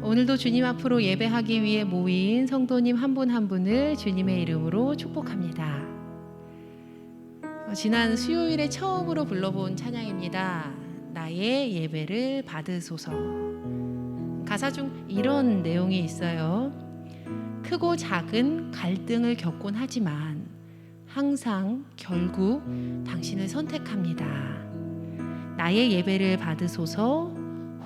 오늘도 주님 앞으로 예배하기 위해 모인 성도님 한 분 한 분을 주님의 이름으로 축복합니다. 지난 수요일에 처음으로 불러본 찬양입니다. 나의 예배를 받으소서. 가사 중 이런 내용이 있어요. 크고 작은 갈등을 겪곤 하지만 항상 결국 당신을 선택합니다. 나의 예배를 받으소서.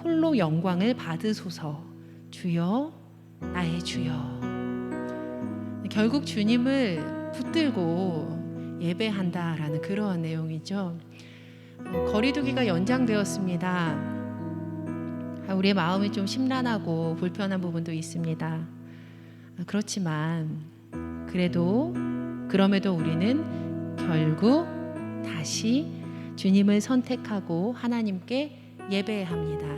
홀로 영광을 받으소서. 주여, 나의 주여. 결국 주님을 붙들고 예배한다라는 그런 내용이죠. 거리두기가 연장되었습니다. 우리의 마음이 좀 심란하고 불편한 부분도 있습니다. 그렇지만 그럼에도 우리는 결국 다시 주님을 선택하고 하나님께 예배합니다.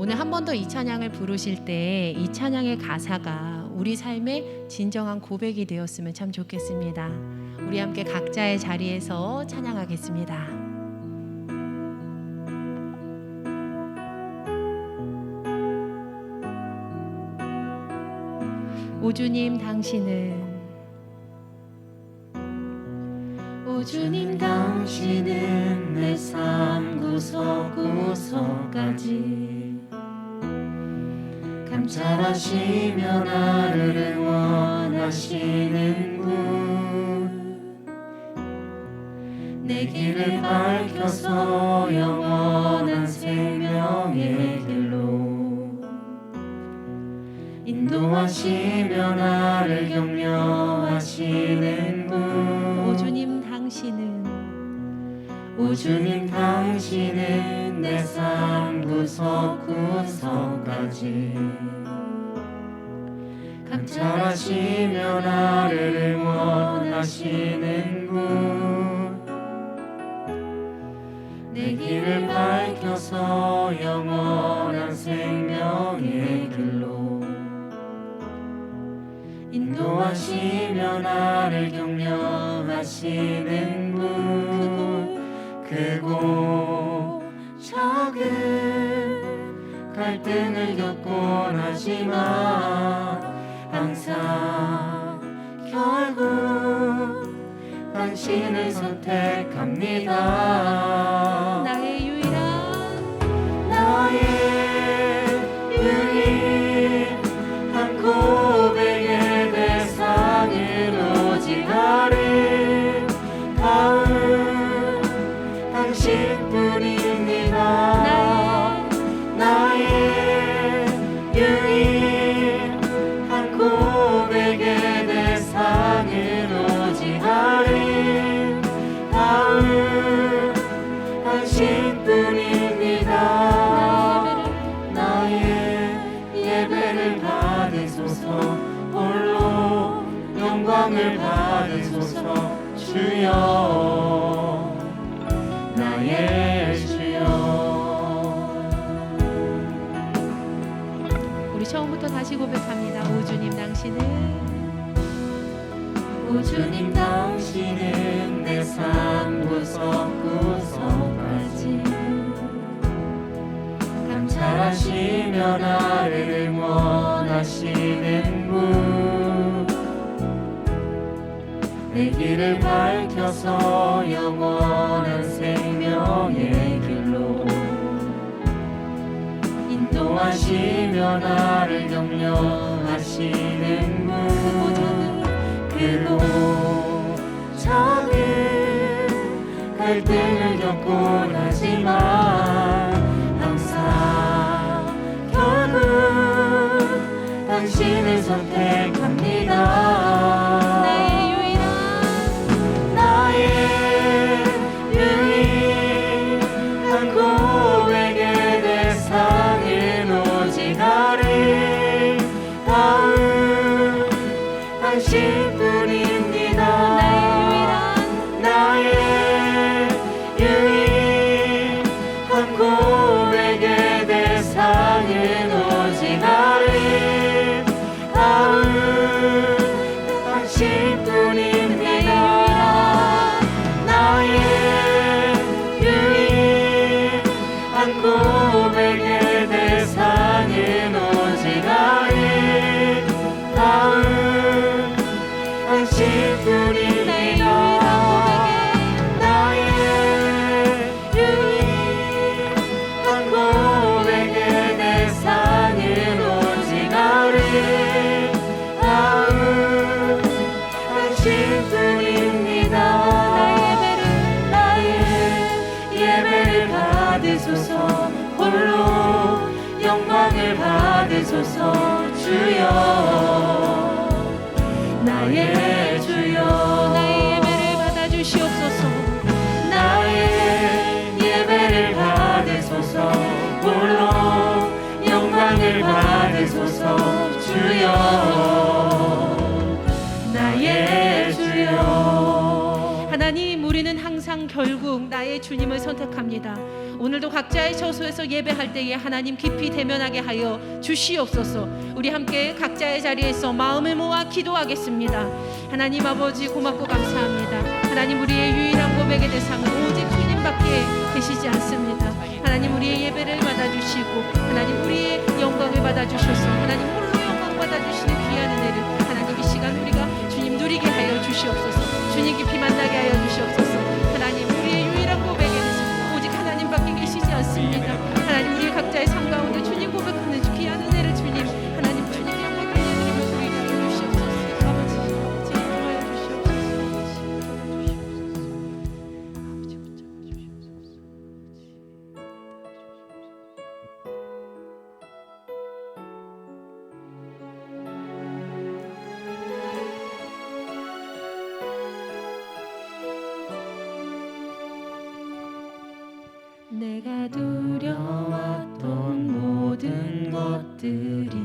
오늘 한 번 더 이 찬양을 부르실 때 이 찬양의 가사가 우리 삶의 진정한 고백이 되었으면 참 좋겠습니다. 우리 함께 각자의 자리에서 찬양하겠습니다. 오 주님 당신은 내 삶 구석구석까지 감찰하시며 나를 응원하시는 분, 내 길을 밝혀서 영원한 생명의 길로 인도하시며 나를 격려하시는 분. 오 주님 당신은 내 삶 구석구석까지 감찰하시며 나를 응원하시는 분, 내 길을 밝혀서 영원한 생명의 길로 인도하시며 나를 격려하시는 분. 크고 작은 갈등을 겪곤 하지만 항상 결국 당신을 선택합니다. 나의 유일한 고백의 대상은 오직 아름다운 당신뿐입니다. 나의 유일한 고백의 대상은 오직 아름다운 당신뿐입니다. 나의 예배를 받으소서. 홀로 영광을 받으소서. 주여, 나의 주여. 우리 처음부터 다시 고백합니다. 오 주님 당신은 내 삶 구석구석까지 감찰하시며 나를 응원하시는 분, 내 길을 밝혀서 영원한 생명의 길로 인도하시며 나를 격려하시는 분. 크고 작은 갈등을 겪곤 하지만 항상 결국 당신을 선택합니다. 유일한 고백의 대상은 오직 아름다운 당신뿐입니다. 나의 유일한 고백의 대상은 오직 아름다운 당신뿐입니다. 나의 유일한 고백의 대상은 오직 나를 아우 당신뿐입니다. 나의 예배를 받으소서. 홀로 영광을 받으소서. 주여 나의 주여 나의 예배를 받아주시옵소서. 나의 예배를 받으소서. 홀로 영광을 받으소서. 주여 나의 주여. 하나님, 우리는 항상 결국 나의 주님을 선택합니다. 오늘도 각자의 처소에서 예배할 때에 하나님 깊이 대면하게 하여 주시옵소서. 우리 함께 각자의 자리에서 마음을 모아 기도하겠습니다. 하나님 아버지, 고맙고 감사합니다. 하나님, 우리의 유일한 고백의 대상은 오직 주님밖에 계시지 않습니다. 하나님, 우리의 예배를 받아주시고 하나님 우리의 영광을 받아주셔서 하나님 홀로 영광 받아주시는 귀한 은혜를 하나님 이 시간 우리가 주님 누리게 하여 주시옵소서. 주님 깊이 만나게 하여 주시옵소서. 하나님, 우리의 유일한 고백의 대상 오직 하나님밖에 계시지 않습니다. 하나님, 우리 각자의 삶 가운데 주님 고백하는 귀한 은혜를 주님 하나님 주님 영광을 드리는 우리가 하여 주시옵소서. 아버지 인도하여 주시옵소서. 아버지 붙잡아 주시옵소서. 내가 두려웠던 모든 것들이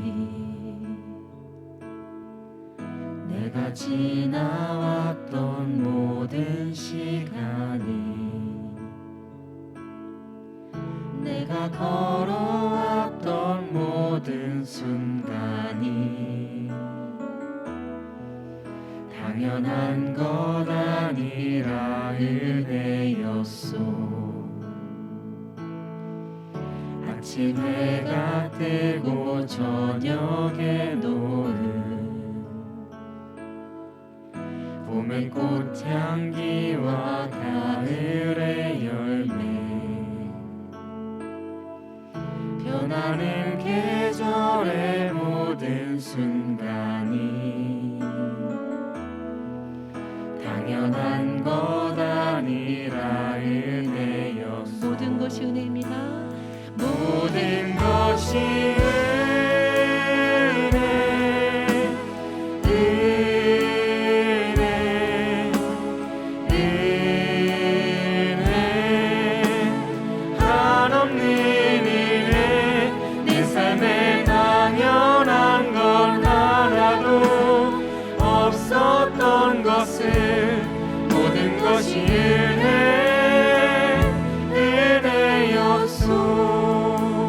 내가 지나왔던 모든 시간이 내가 걸어왔던 모든 순간이 당연한 것 아니라 은혜였소. 아침 해가 뜨고 저녁에 노을 봄은 꽃향기와 가을의 열매 변하는 계절의 모든 순간이 당연한 것 아니라 은혜였소. 모든 것이 은혜입니다. 모든 것이 은혜, 은혜, 은혜, 한없는 은혜. 내 삶에 당연한 건 하나도 없었던 것을 모든 것이 은혜, 은혜였소.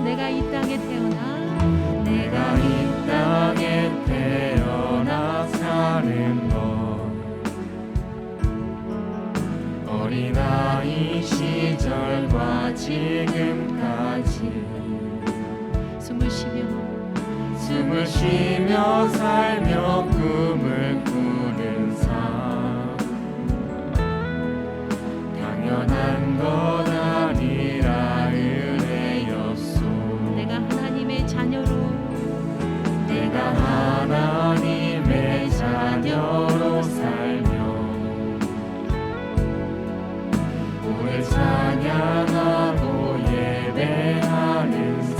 내가 이 땅에 태어나 사는 것 어린아이 시절과 지금까지 숨을 쉬며 살며 꿈을 꾸는 삶 당연한 것 아니라 은혜였소. 내가 하나님의 자녀로 살며 오늘 찬양하고 예배하는 삶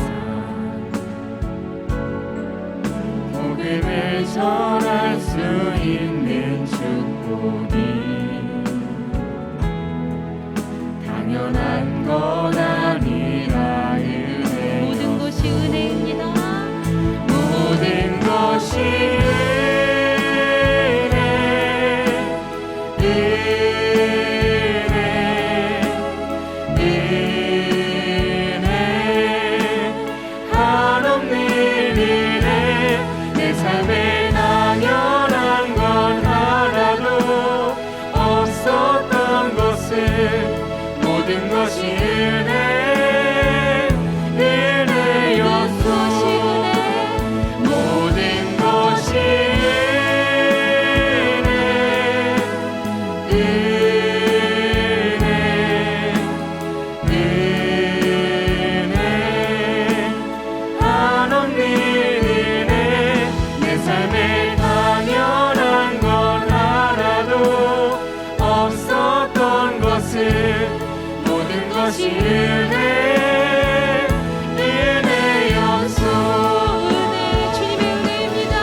복음을 전할 수 있는 축복이 당연한 것 아니라 은혜. 모든 것이 은혜입니다. 모든 것이 모든 것이 은혜, 은혜였소. 모든 것이 은혜, 것이 은혜, 은혜 연속. 은혜, 주님의 은혜입니다.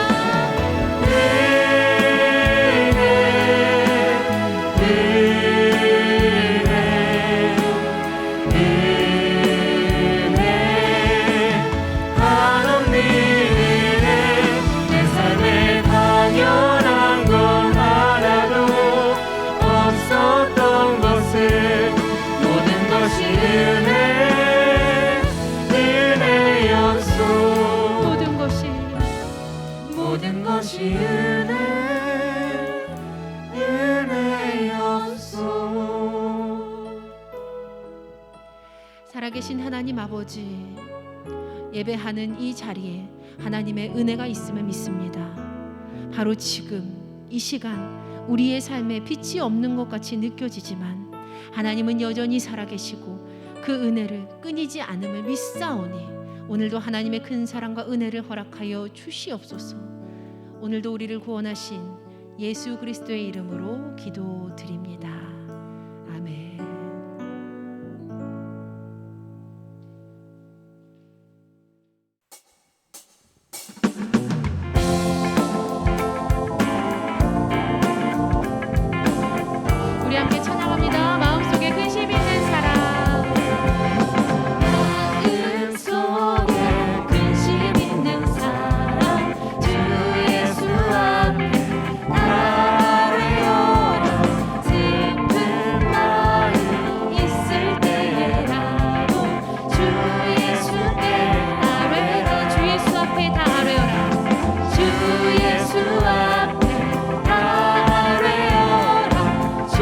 한없는 은혜, 내 삶에 당연한 건 하나도 없었던 것을 모든 것이 은혜, 은혜 연속. 모든 것이 은혜, 은혜 연속. 살아계신 하나님 아버지, 예배하는 이 자리에 하나님의 은혜가 있음을 믿습니다. 바로 지금 이 시간 우리의 삶에 빛이 없는 것 같이 느껴지지만 하나님은 여전히 살아계시고 그 은혜를 끊이지 않음을 믿사오니 오늘도 하나님의 큰 사랑과 은혜를 허락하여 주시옵소서. 오늘도 우리를 구원하신 예수 그리스도의 이름으로 기도드립니다. 아멘. 우리 함께 찬양합니다. 마음속에 근심 있는 사람. 마음속에 근심 있는 사람, 주 예수 앞에 나아뢰어라. 슬픈 마음 있을 때에라도 주 예수께 아뢰라. 주 예수 앞에 다 아뢰어라. 주 예수 앞에 나아뢰어라. 주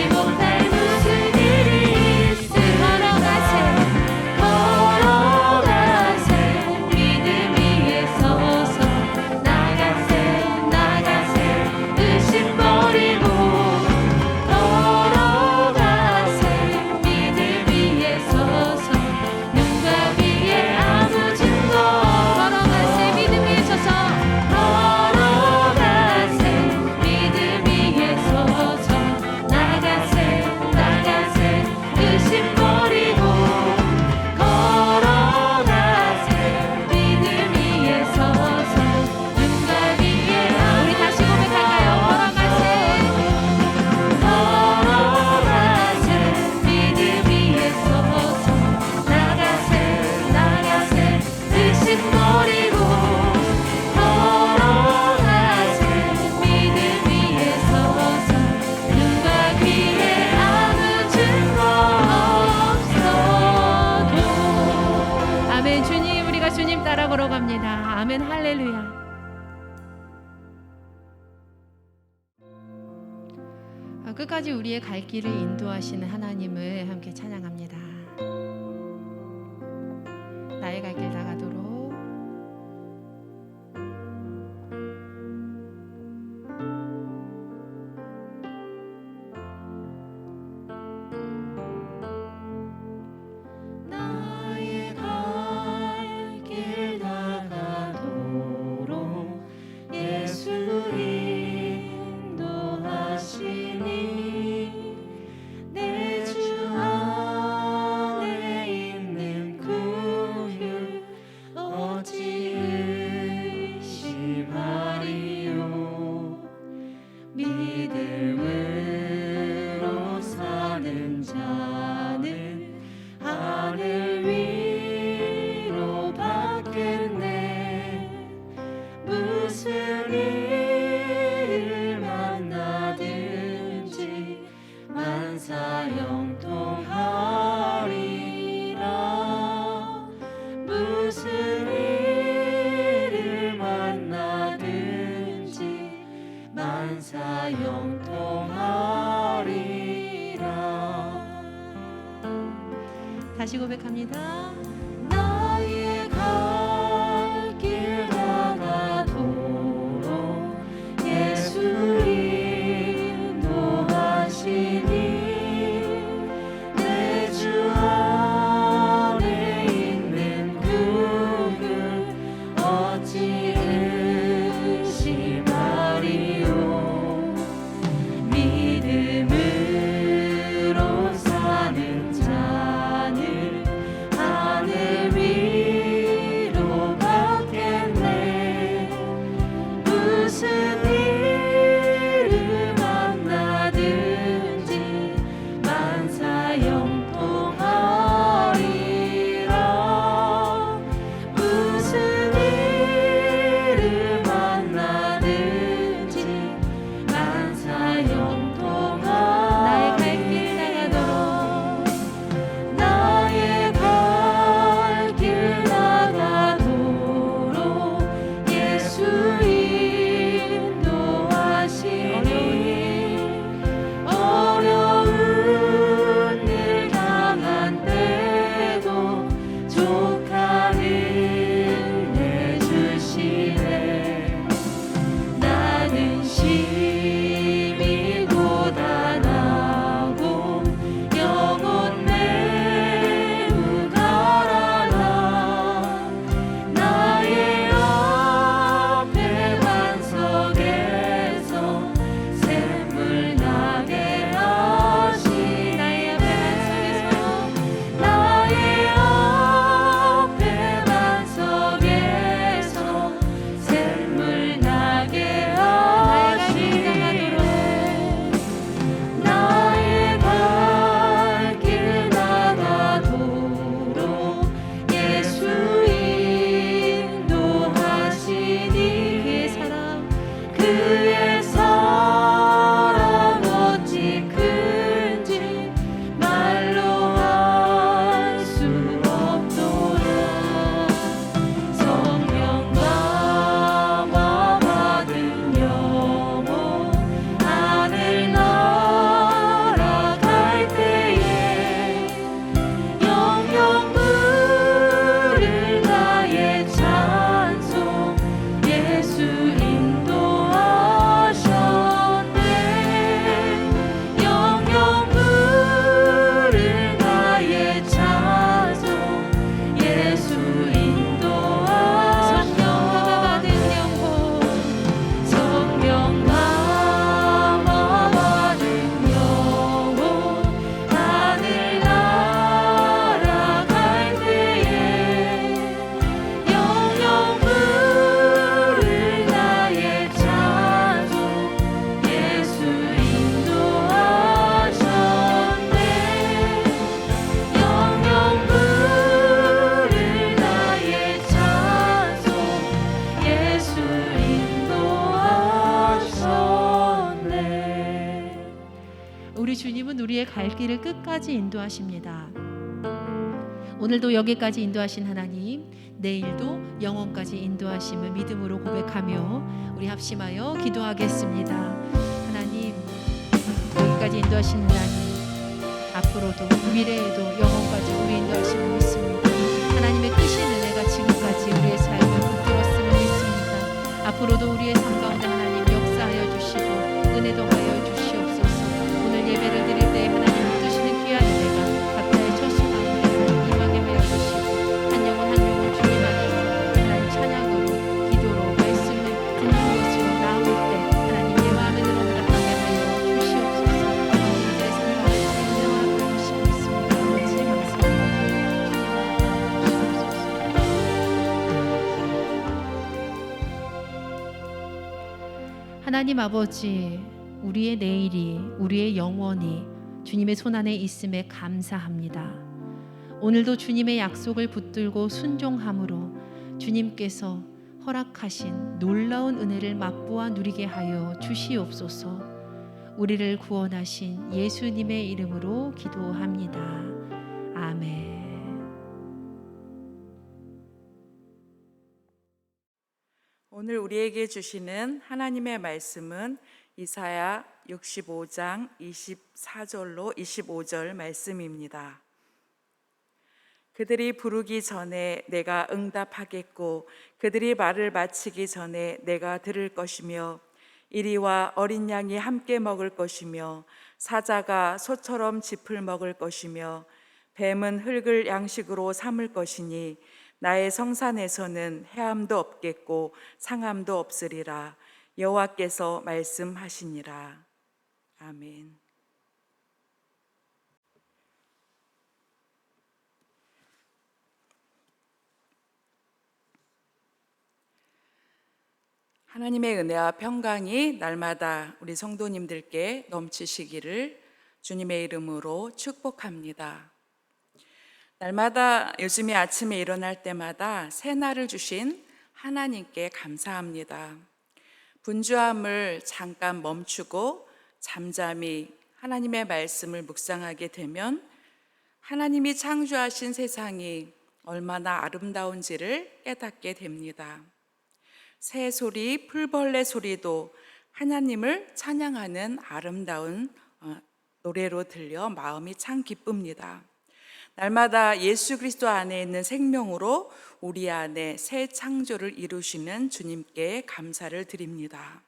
못할 무슨 일이 있을 걸어가세 믿음 위에 서서 나가세 의심 버리고 걸어가세 믿음 위에 서서 눈과 귀에 아무 증거 걸어가세 믿음 위에 서서 걸어가세 믿음 위에 서서 나가세 의심 버리고 걸어가세 믿음 위에 서서 눈과 귀에 우리 다시 고백할까요? 걸어가세 믿음 위에 서서 나가세 의심 버리고 걸어가세 믿음 위에 서서 눈과 귀에 아무 증거 없어도 아멘. 주님, 우리가 주님 따라 걸어갑니다. 아멘. 할렐루야. 끝까지 우리의 갈 길을 인도하시는 하나님을 함께 찬양합니다. 나의 갈 길 나가도록 나의 갈 길 나가도록 예수 인도하시니 내 주 안에 있는 구유 어찌 의심하리요 믿음으로 사는 자는 하늘 위로 받겠네 무슨 일을 만나든지 만사형통하리라 무슨 일을 만나든지 만사형통하리라 다시 고백합니다. 나의 갈 길 나가도록 예수 인도하시니 내 주 안에 있는 구유 어찌 의심하리요 믿음으로 사는 자는 하늘 우리의 갈 길을 끝까지 인도하십니다. 오늘도 여기까지 인도하신 하나님, 내일도 영원까지 인도하심을 믿음으로 고백하며 우리 합심하여 기도하겠습니다. 하나님, 여기까지 인도하신 하나님, 앞으로도 미래에도 영원까지 우리 인도하심을 믿습니다. 하나님의 크신 은혜가 지금까지 우리의 삶을 붙들었음을 믿습니다. 앞으로도 우리의 삶 가운데 하나님 역사하여 주시고 은혜도 하여 주시옵소서. 오늘 예배를 드릴 때 하나님 붙드시는 귀한 은혜가 각자의 처소 가운데 임하게 하여 주시고 한 영혼 한 영혼 주님 안에서 하나님 찬양으로 기도로 말씀을 듣는 것으로 나올 때 하나님의 마음에 응답하게 하여 주시옵소서. 우리들의 삶 가운데 은혜와 주시고 있습니다. 아버지 감사합니다. 하나님 아버지, 우리의 내일이, 우리의 영원이 주님의 손안에 있음에 감사합니다. 오늘도 주님의 약속을 붙들고 순종함으로 주님께서 허락하신 놀라운 은혜를 맛보아 누리게 하여 주시옵소서. 우리를 구원하신 예수님의 이름으로 기도합니다. 아멘. 오늘 우리에게 주시는 하나님의 말씀은 이사야 65장 24절로 25절 말씀입니다. 그들이 부르기 전에 내가 응답하겠고 그들이 말을 마치기 전에 내가 들을 것이며 이리와 어린 양이 함께 먹을 것이며 사자가 소처럼 짚을 먹을 것이며 뱀은 흙을 양식으로 삼을 것이니 나의 성산에서는 해함도 없겠고 상함도 없으리라. 여호와께서 말씀하시니라. 아멘. 하나님의 은혜와 평강이 날마다 우리 성도님들께 넘치시기를 주님의 이름으로 축복합니다. 날마다 요즘에 아침에 일어날 때마다 새날을 주신 하나님께 감사합니다. 분주함을 잠깐 멈추고 잠잠히 하나님의 말씀을 묵상하게 되면 하나님이 창조하신 세상이 얼마나 아름다운지를 깨닫게 됩니다. 새 소리, 풀벌레 소리도 하나님을 찬양하는 아름다운 노래로 들려 마음이 참 기쁩니다. 날마다 예수 그리스도 안에 있는 생명으로 우리 안에 새 창조를 이루시는 주님께 감사를 드립니다.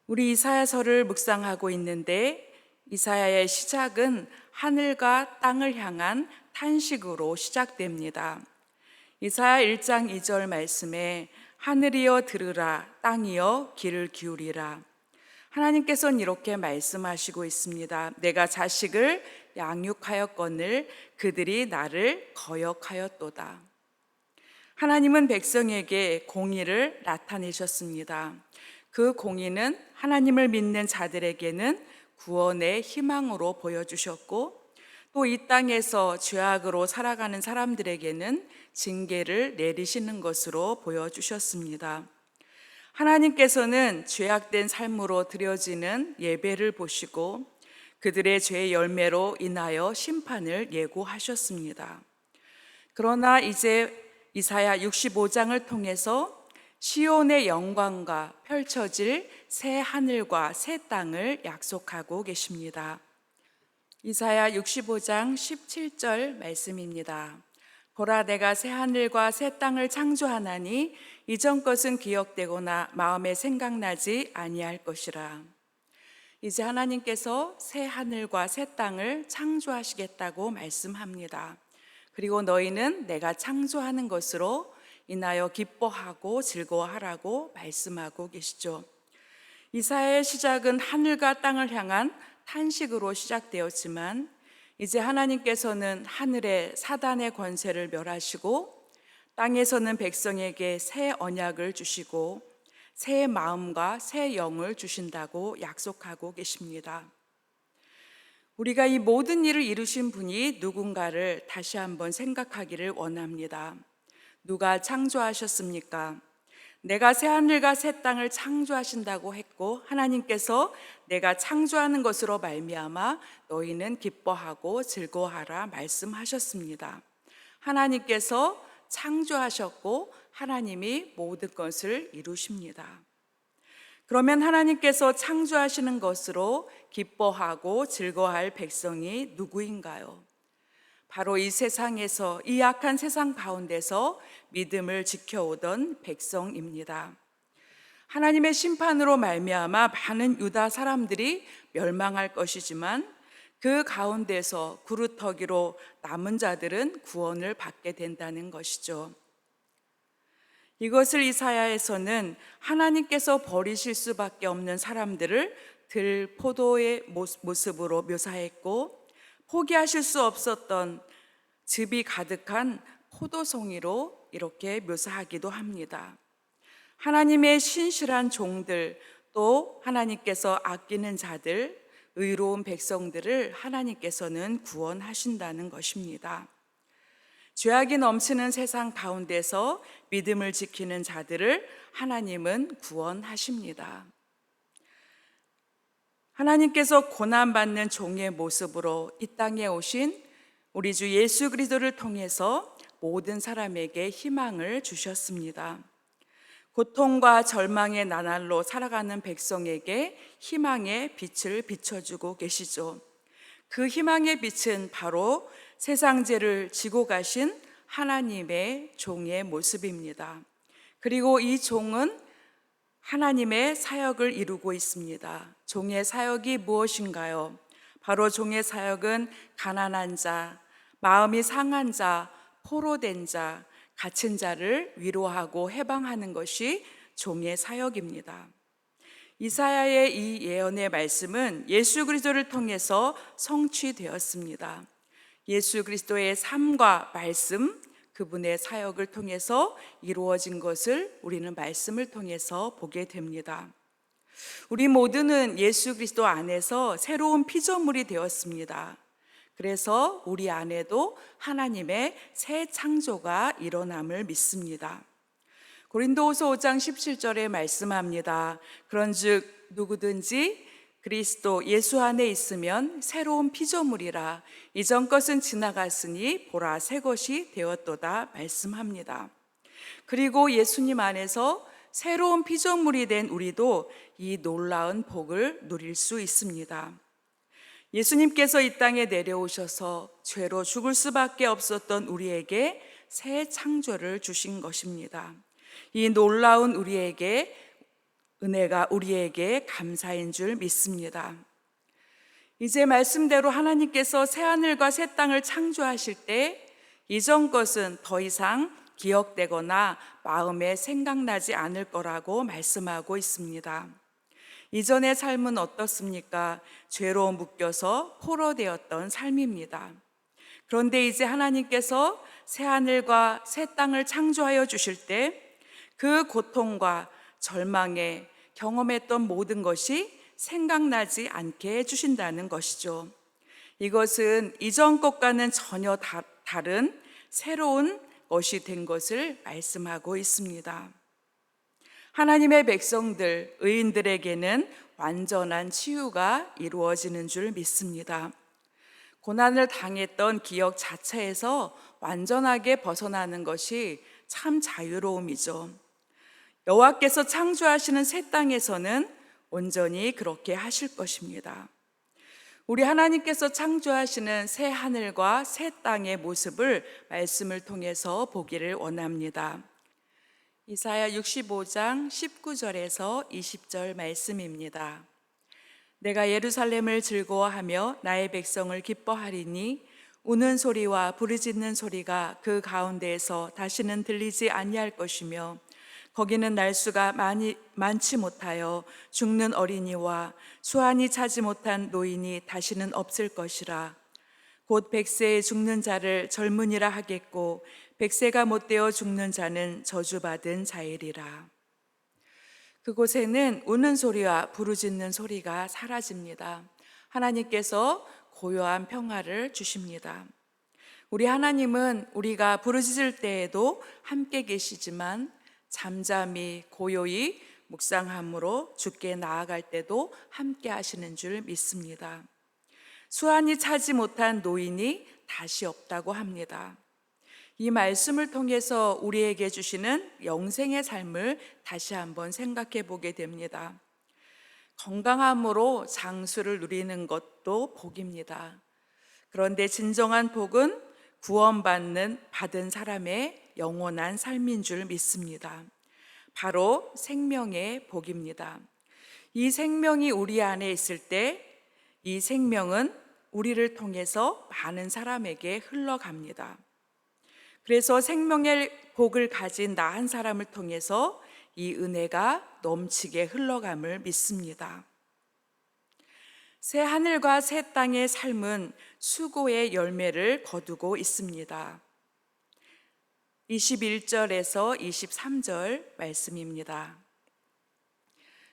우리 이사야서를 묵상하고 있는데 이사야의 시작은 하늘과 땅을 향한 탄식으로 시작됩니다. 이사야 1장 2절 말씀에 하늘이여 들으라, 땅이여 귀를 기울이라. 하나님께서는 이렇게 말씀하시고 있습니다. 내가 자식을 양육하였거늘 그들이 나를 거역하였도다. 하나님은 백성에게 공의를 나타내셨습니다. 그 공의는 하나님을 믿는 자들에게는 구원의 희망으로 보여주셨고 또 이 땅에서 죄악으로 살아가는 사람들에게는 징계를 내리시는 것으로 보여주셨습니다. 하나님께서는 죄악된 삶으로 드려지는 예배를 보시고 그들의 죄의 열매로 인하여 심판을 예고하셨습니다. 그러나 이제 이사야 65장을 통해서 시온의 영광과 펼쳐질 새 하늘과 새 땅을 약속하고 계십니다. 이사야 65장 17절 말씀입니다. 보라, 내가 새 하늘과 새 땅을 창조하나니 이전 것은 기억되거나 마음에 생각나지 아니할 것이라. 이제 하나님께서 새 하늘과 새 땅을 창조하시겠다고 말씀합니다. 그리고 너희는 내가 창조하는 것으로 인하여 기뻐하고 즐거워하라고 말씀하고 계시죠. 이사야의 시작은 하늘과 땅을 향한 탄식으로 시작되었지만 이제 하나님께서는 하늘의 사단의 권세를 멸하시고 땅에서는 백성에게 새 언약을 주시고 새 마음과 새 영을 주신다고 약속하고 계십니다. 우리가 이 모든 일을 이루신 분이 누군가를 다시 한번 생각하기를 원합니다. 누가 창조하셨습니까? 내가 새 하늘과 새 땅을 창조하신다고 했고 하나님께서 내가 창조하는 것으로 말미암아 너희는 기뻐하고 즐거워하라 말씀하셨습니다. 하나님께서 창조하셨고 하나님이 모든 것을 이루십니다. 그러면 하나님께서 창조하시는 것으로 기뻐하고 즐거워할 백성이 누구인가요? 바로 이 세상에서, 이 악한 세상 가운데서 믿음을 지켜오던 백성입니다. 하나님의 심판으로 말미암아 많은 유다 사람들이 멸망할 것이지만 그 가운데서 구루터기로 남은 자들은 구원을 받게 된다는 것이죠. 이것을 이사야에서는 하나님께서 버리실 수밖에 없는 사람들을 들포도의 모습으로 묘사했고, 포기하실 수 없었던 즙이 가득한 포도송이로 이렇게 묘사하기도 합니다. 하나님의 신실한 종들, 또 하나님께서 아끼는 자들, 의로운 백성들을 하나님께서는 구원하신다는 것입니다. 죄악이 넘치는 세상 가운데서 믿음을 지키는 자들을 하나님은 구원하십니다. 하나님께서 고난받는 종의 모습으로 이 땅에 오신 우리 주 예수 그리스도를 통해서 모든 사람에게 희망을 주셨습니다. 고통과 절망의 나날로 살아가는 백성에게 희망의 빛을 비춰주고 계시죠. 그 희망의 빛은 바로 세상 죄를 지고 가신 하나님의 종의 모습입니다. 그리고 이 종은 하나님의 사역을 이루고 있습니다. 종의 사역이 무엇인가요? 바로 종의 사역은 가난한 자, 마음이 상한 자, 포로된 자, 갇힌 자를 위로하고 해방하는 것이 종의 사역입니다. 이사야의 이 예언의 말씀은 예수 그리스도를 통해서 성취되었습니다. 예수 그리스도의 삶과 말씀, 그분의 사역을 통해서 이루어진 것을 우리는 말씀을 통해서 보게 됩니다. 우리 모두는 예수 그리스도 안에서 새로운 피조물이 되었습니다. 그래서 우리 안에도 하나님의 새 창조가 일어남을 믿습니다. 고린도후서 5장 17절에 말씀합니다. 그런즉 누구든지 그리스도 예수 안에 있으면 새로운 피조물이라, 이전 것은 지나갔으니 보라 새 것이 되었도다 말씀합니다. 그리고 예수님 안에서 새로운 피조물이 된 우리도 이 놀라운 복을 누릴 수 있습니다. 예수님께서 이 땅에 내려오셔서 죄로 죽을 수밖에 없었던 우리에게 새 창조를 주신 것입니다. 이 놀라운 우리에게 은혜가 우리에게 감사인 줄 믿습니다. 이제 말씀대로 하나님께서 새 하늘과 새 땅을 창조하실 때 이전 것은 더 이상 기억되거나 마음에 생각나지 않을 거라고 말씀하고 있습니다. 이전의 삶은 어떻습니까? 죄로 묶여서 포로되었던 삶입니다. 그런데 이제 하나님께서 새 하늘과 새 땅을 창조하여 주실 때 그 고통과 절망에 경험했던 모든 것이 생각나지 않게 해주신다는 것이죠. 이것은 이전 것과는 전혀 다른 새로운 것이 된 것을 말씀하고 있습니다. 하나님의 백성들, 의인들에게는 완전한 치유가 이루어지는 줄 믿습니다. 고난을 당했던 기억 자체에서 완전하게 벗어나는 것이 참 자유로움이죠. 여호와께서 창조하시는 새 땅에서는 온전히 그렇게 하실 것입니다. 우리 하나님께서 창조하시는 새 하늘과 새 땅의 모습을 말씀을 통해서 보기를 원합니다. 이사야 65장 19절에서 20절 말씀입니다. 내가 예루살렘을 즐거워하며 나의 백성을 기뻐하리니 우는 소리와 부르짖는 소리가 그 가운데에서 다시는 들리지 아니할 것이며 거기는 날수가 많지 못하여 죽는 어린이와 수완이 차지 못한 노인이 다시는 없을 것이라. 곧 백세에 죽는 자를 젊은이라 하겠고 백세가 못되어 죽는 자는 저주받은 자이리라. 그곳에는 우는 소리와 부르짖는 소리가 사라집니다. 하나님께서 고요한 평화를 주십니다. 우리 하나님은 우리가 부르짖을 때에도 함께 계시지만 잠잠히 고요히 묵상함으로 주께 나아갈 때도 함께 하시는 줄 믿습니다. 수완이 차지 못한 노인이 다시 없다고 합니다. 이 말씀을 통해서 우리에게 주시는 영생의 삶을 다시 한번 생각해 보게 됩니다. 건강함으로 장수를 누리는 것도 복입니다. 그런데 진정한 복은 받은 사람의 영원한 삶인 줄 믿습니다. 바로 생명의 복입니다. 이 생명이 우리 안에 있을 때 이 생명은 우리를 통해서 많은 사람에게 흘러갑니다. 그래서 생명의 복을 가진 나 한 사람을 통해서 이 은혜가 넘치게 흘러감을 믿습니다. 새 하늘과 새 땅의 삶은 수고의 열매를 거두고 있습니다. 21절에서 23절 말씀입니다.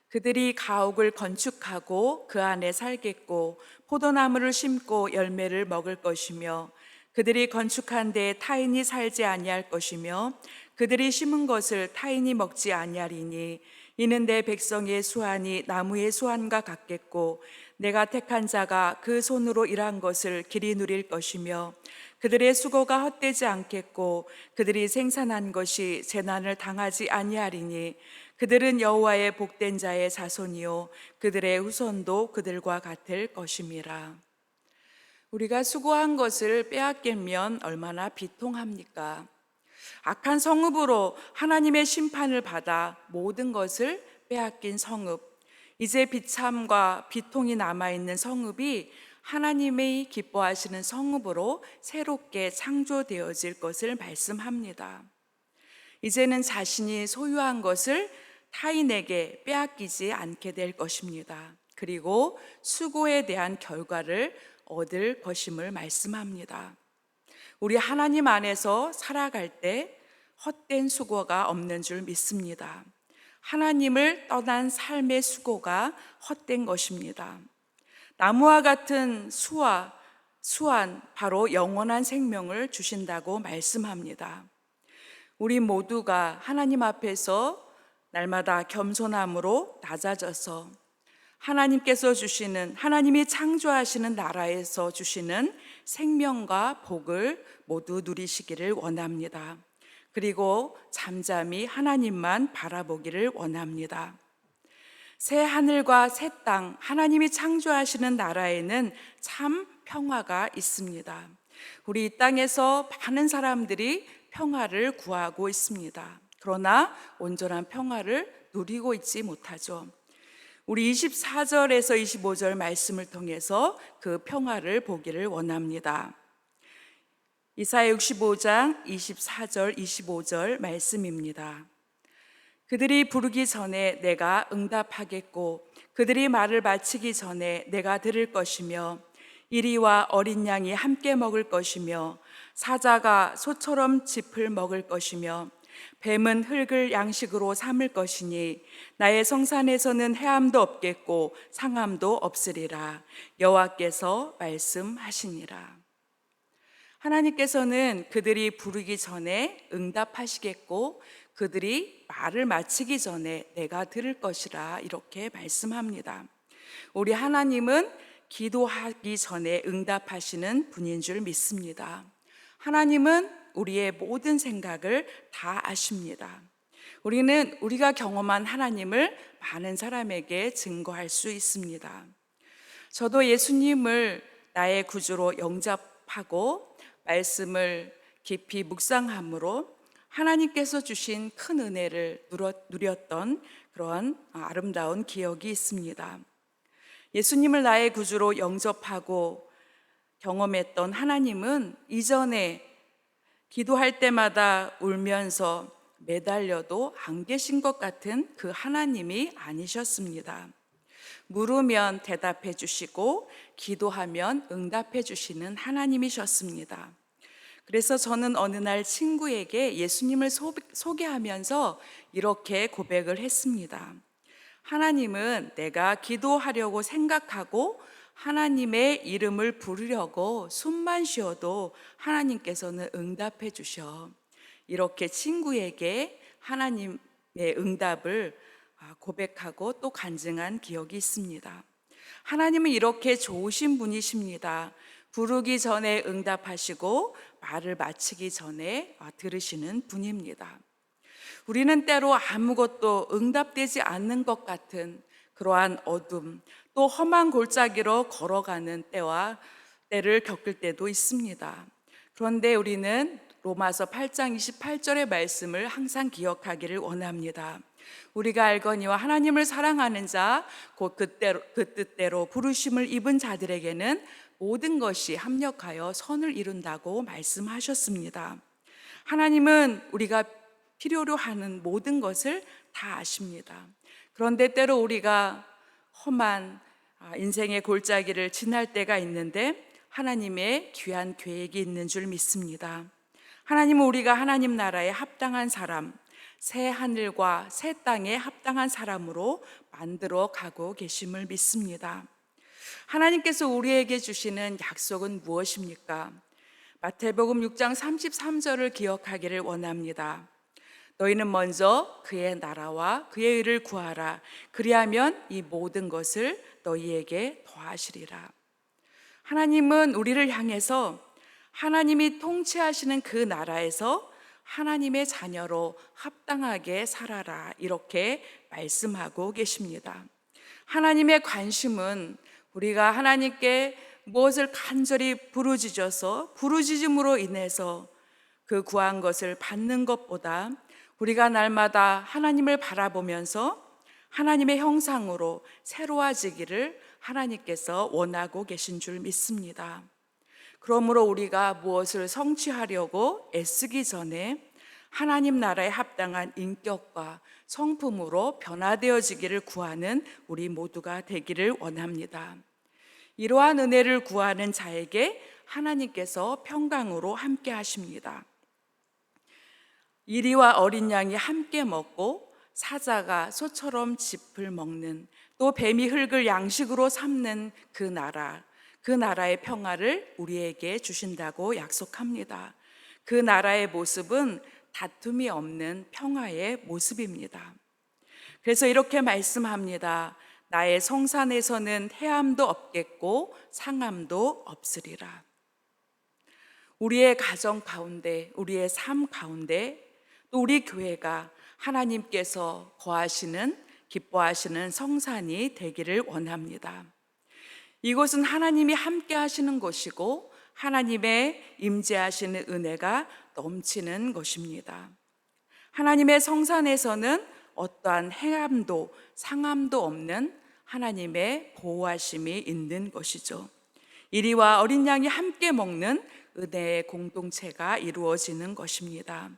그들이 가옥을 건축하고 그 안에 살겠고 포도나무를 심고 열매를 먹을 것이며 그들이 건축한 데에 타인이 살지 아니할 것이며 그들이 심은 것을 타인이 먹지 아니하리니 이는 내 백성의 수완이 나무의 수완과 같겠고 내가 택한 자가 그 손으로 일한 것을 길이 누릴 것이며 그들의 수고가 헛되지 않겠고 그들이 생산한 것이 재난을 당하지 아니하리니 그들은 여호와의 복된 자의 자손이요 그들의 후손도 그들과 같을 것임이라. 우리가 수고한 것을 빼앗기면 얼마나 비통합니까? 악한 성읍으로 하나님의 심판을 받아 모든 것을 빼앗긴 성읍, 이제 비참과 비통이 남아있는 성읍이 하나님의 기뻐하시는 성읍으로 새롭게 창조되어질 것을 말씀합니다. 이제는 자신이 소유한 것을 타인에게 빼앗기지 않게 될 것입니다. 그리고 수고에 대한 결과를 얻을 것임을 말씀합니다. 우리 하나님 안에서 살아갈 때 헛된 수고가 없는 줄 믿습니다. 하나님을 떠난 삶의 수고가 헛된 것입니다. 나무와 같은 수완, 바로 영원한 생명을 주신다고 말씀합니다. 우리 모두가 하나님 앞에서 날마다 겸손함으로 낮아져서 하나님께서 주시는, 하나님이 창조하시는 나라에서 주시는 생명과 복을 모두 누리시기를 원합니다. 그리고 잠잠히 하나님만 바라보기를 원합니다. 새 하늘과 새 땅, 하나님이 창조하시는 나라에는 참 평화가 있습니다. 우리 이 땅에서 많은 사람들이 평화를 구하고 있습니다. 그러나 온전한 평화를 누리고 있지 못하죠. 우리 24절에서 25절 말씀을 통해서 그 평화를 보기를 원합니다. 이사야 65장 24절 25절 말씀입니다. 그들이 부르기 전에 내가 응답하겠고 그들이 말을 마치기 전에 내가 들을 것이며 이리와 어린 양이 함께 먹을 것이며 사자가 소처럼 짚을 먹을 것이며 뱀은 흙을 양식으로 삼을 것이니 나의 성산에서는 해함도 없겠고 상함도 없으리라. 여호와께서 말씀하시니라. 하나님께서는 그들이 부르기 전에 응답하시겠고 그들이 말을 마치기 전에 내가 들을 것이라 이렇게 말씀합니다. 우리 하나님은 기도하기 전에 응답하시는 분인 줄 믿습니다. 하나님은 우리의 모든 생각을 다 아십니다. 우리는 우리가 경험한 하나님을 많은 사람에게 증거할 수 있습니다. 저도 예수님을 나의 구주로 영접하고 말씀을 깊이 묵상함으로 하나님께서 주신 큰 은혜를 누렸던 그런 아름다운 기억이 있습니다. 예수님을 나의 구주로 영접하고 경험했던 하나님은 이전에 기도할 때마다 울면서 매달려도 안 계신 것 같은 그 하나님이 아니셨습니다. 물으면 대답해 주시고 기도하면 응답해 주시는 하나님이셨습니다. 그래서 저는 어느 날 친구에게 예수님을 소개하면서 이렇게 고백을 했습니다. 하나님은 내가 기도하려고 생각하고 하나님의 이름을 부르려고 숨만 쉬어도 하나님께서는 응답해 주셔. 이렇게 친구에게 하나님 응답을 고백하고 또 간증한 기억이 있습니다. 하나님은 이렇게 좋으신 분이십니다. 부르기 전에 응답하시고 말을 마치기 전에 들으시는 분입니다. 우리는 때로 아무것도 응답되지 않는 것 같은 그러한 어둠, 또 험한 골짜기로 걸어가는 때를 겪을 때도 있습니다. 그런데 우리는 로마서 8장 28절의 말씀을 항상 기억하기를 원합니다. 우리가 알거니와 하나님을 사랑하는 자, 곧 그 뜻대로 부르심을 입은 자들에게는 모든 것이 합력하여 선을 이룬다고 말씀하셨습니다. 하나님은 우리가 필요로 하는 모든 것을 다 아십니다. 그런데 때로 우리가 험한 인생의 골짜기를 지날 때가 있는데 하나님의 귀한 계획이 있는 줄 믿습니다. 하나님은 우리가 하나님 나라에 합당한 사람, 새 하늘과 새 땅에 합당한 사람으로 만들어 가고 계심을 믿습니다. 하나님께서 우리에게 주시는 약속은 무엇입니까? 마태복음 6장 33절을 기억하기를 원합니다. 너희는 먼저 그의 나라와 그의 의를 구하라. 그리하면 이 모든 것을 너희에게 더하시리라. 하나님은 우리를 향해서 하나님이 통치하시는 그 나라에서 하나님의 자녀로 합당하게 살아라, 이렇게 말씀하고 계십니다. 하나님의 관심은 우리가 하나님께 무엇을 간절히 부르짖음으로 인해서 그 구한 것을 받는 것보다 우리가 날마다 하나님을 바라보면서 하나님의 형상으로 새로워지기를 하나님께서 원하고 계신 줄 믿습니다. 그러므로 우리가 무엇을 성취하려고 애쓰기 전에 하나님 나라에 합당한 인격과 성품으로 변화되어지기를 구하는 우리 모두가 되기를 원합니다. 이러한 은혜를 구하는 자에게 하나님께서 평강으로 함께 하십니다. 이리와 어린 양이 함께 먹고 사자가 소처럼 짚을 먹는, 또 뱀이 흙을 양식으로 삼는 그 나라의 평화를 우리에게 주신다고 약속합니다. 그 나라의 모습은 다툼이 없는 평화의 모습입니다. 그래서 이렇게 말씀합니다. 나의 성산에서는 해함도 없겠고 상함도 없으리라. 우리의 가정 가운데, 우리의 삶 가운데, 또 우리 교회가 하나님께서 거하시는, 기뻐하시는 성산이 되기를 원합니다. 이곳은 하나님이 함께 하시는 곳이고 하나님의 임재하시는 은혜가 넘치는 것입니다. 하나님의 성산에서는 어떠한 해함도 상함도 없는 하나님의 보호하심이 있는 것이죠. 이리와 어린 양이 함께 먹는 은혜의 공동체가 이루어지는 것입니다.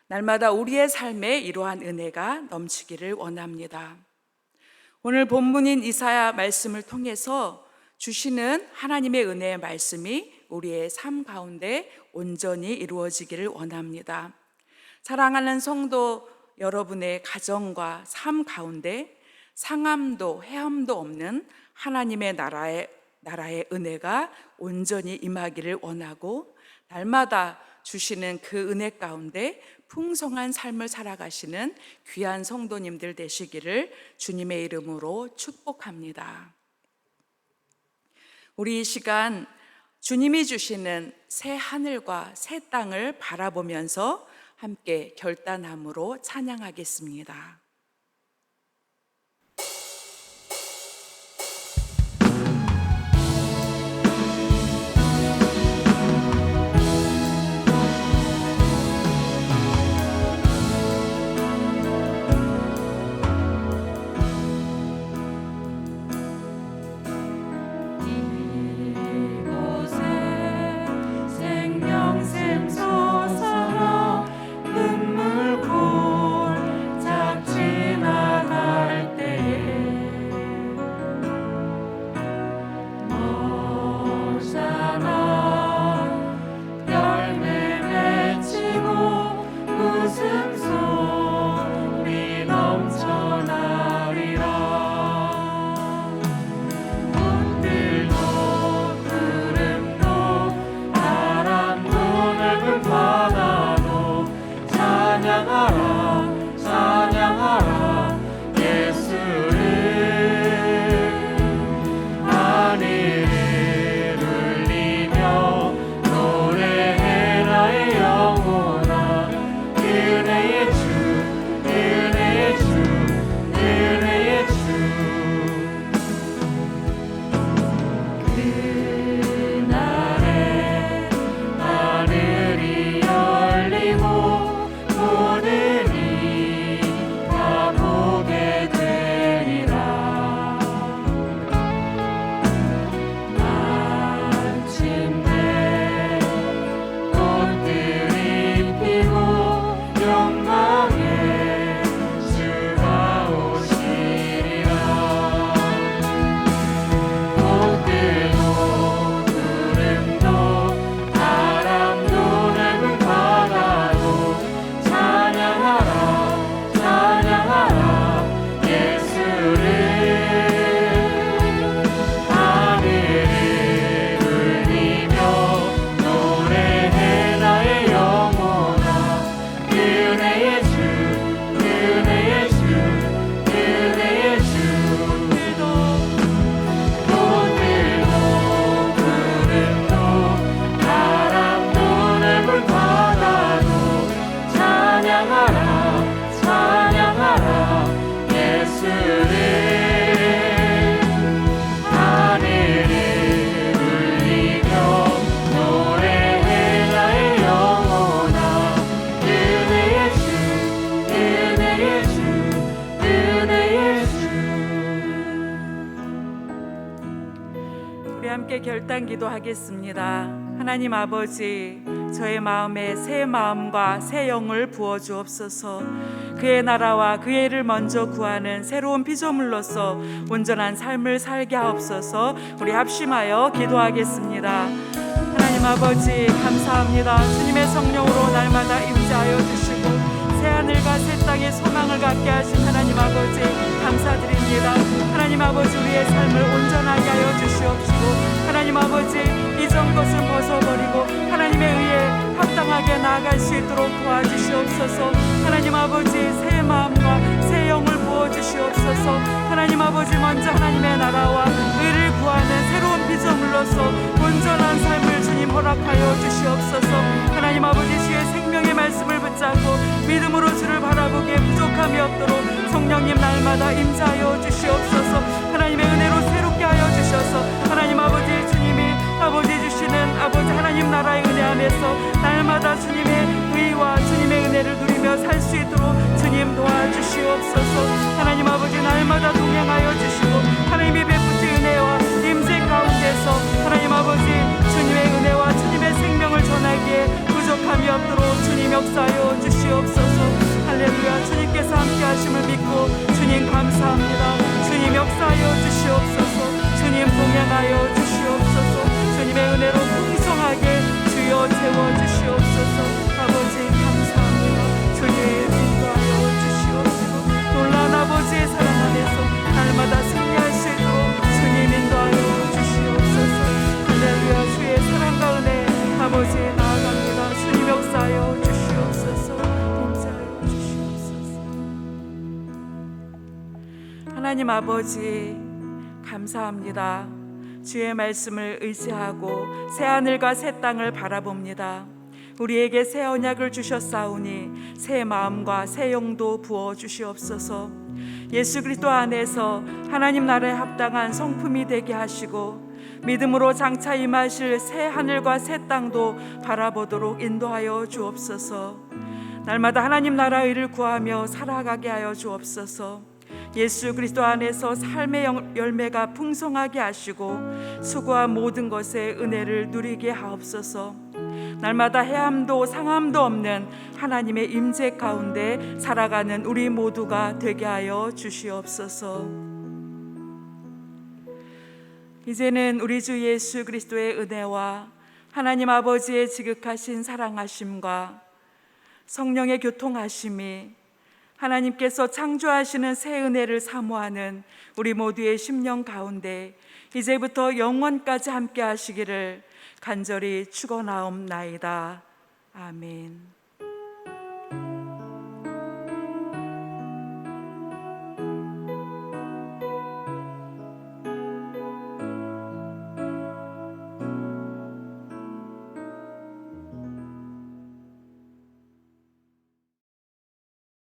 날마다 우리의 삶에 이러한 은혜가 넘치기를 원합니다. 오늘 본문인 이사야 말씀을 통해서 주시는 하나님의 은혜의 말씀이 우리의 삶 가운데 온전히 이루어지기를 원합니다. 사랑하는 성도 여러분의 가정과 삶 가운데 상함도 해함도 없는 하나님의 나라의 은혜가 온전히 임하기를 원하고, 날마다 주시는 그 은혜 가운데 풍성한 삶을 살아가시는 귀한 성도님들 되시기를 주님의 이름으로 축복합니다. 우리 이 시간 주님이 주시는 새 하늘과 새 땅을 바라보면서 함께 결단함으로 찬양하겠습니다. 생명샘 솟아라 눈물 골 작지 그날에 하늘이 열리고 모든 이 다 보게 되리라. 마침내 꽃들이 피고 영광의 주가 오시리라. 꽃들도 구름도 바람도 넓은 바다도 찬양하라 찬양하라 예수를. 하늘을 울리며 노래해 나의 영혼아. 은혜의 주 은혜의 주 은혜의 주. 꽃들도 구름도 바람도 넓은 바다도 찬양하라 찬양하라 예수를. 하늘을 울리며 노래해 나의 영혼아. 은혜의 주 은혜의 주 은혜의 주. 우리 함께 결단 기도하겠습니다. 하나님 아버지, 저의 마음에 새 마음과 새 영을 부어 주옵소서. 그의 나라와 그의 일을 먼저 구하는 새로운 피조물로서 온전한 삶을 살게 하옵소서. 우리 합심하여 기도하겠습니다. 하나님 아버지, 감사합니다. 주님의 성령으로 날마다 임재하여 주시고 새하늘과 새 땅에 소망을 갖게 하신 하나님 아버지, 감사드립니다. 하나님 아버지, 우리의 삶을 온전하게 하여 주시옵시고 하나님 아버지, 이전 것은 벗어버리고 하나님의 의에 합당하게 나아갈 수 있도록 도와주시옵소서. 하나님 아버지, 새 마음과 새 영을 부어주시옵소서. 하나님 아버지, 먼저 하나님의 나라와 의를 구하는 새로운 피조물로서 온전한 삶을 주님 허락하여 주시옵소서. 하나님 아버지, 주의 생명의 말씀을 붙잡고 믿음으로 주를 바라보기에 부족함이 없도록 성령님 날마다 임재하여 주시옵소서. 하나님의 은혜로 새롭게 하여 주셔서 하나님 아버지, 주님이 아버지 주시는 아버지 하나님 나라의 은혜 안에서 날마다 주님의 의와 주님의 은혜를 누리며 살 수 있도록 주님 도와주시옵소서. 하나님 아버지, 날마다 동행하여 주시고 하나님의 베푸신 은혜와 임재 가운데서 하나님 아버지, 주님의 은혜와 주님의 생명을 전하기에 부족함이 없도록 주님 역사하여 주시옵소서. 할렐루야. 주님께서 함께 하심을 믿고 주님 감사합니다. 주님 역사하여 주시옵소서. 주님 동행하여 주시옵소서. 주님의 은혜로 풍성하게 주여 채워주시옵소서. 아버지 감사합니다. 주님 인도하여 주시옵시고 놀라운 아버지의 사랑 안에서 날마다 승리할 수 있도록 주님 인도하여 주시옵소서. 할렐루야. 주의 사랑과 은혜 아버지 나아갑니다. 주님 역사하여 주시옵소서. 임재하여 주시옵소서. 하나님 아버지 감사합니다. 주의 말씀을 의지하고 새 하늘과 새 땅을 바라봅니다. 우리에게 새 언약을 주셨사오니 새 마음과 새 영도 부어 주시옵소서. 예수 그리스도 안에서 하나님 나라에 합당한 성품이 되게 하시고 믿음으로 장차 임하실 새 하늘과 새 땅도 바라보도록 인도하여 주옵소서. 날마다 하나님 나라의 일을 구하며 살아가게 하여 주옵소서. 예수 그리스도 안에서 삶의 열매가 풍성하게 하시고 수고한 모든 것에 은혜를 누리게 하옵소서. 날마다 해함도 상함도 없는 하나님의 임재 가운데 살아가는 우리 모두가 되게 하여 주시옵소서. 이제는 우리 주 예수 그리스도의 은혜와 하나님 아버지의 지극하신 사랑하심과 성령의 교통하심이 하나님께서 창조하시는 새 은혜를 사모하는 우리 모두의 심령 가운데 이제부터 영원까지 함께 하시기를 간절히 축원하옵나이다. 아멘.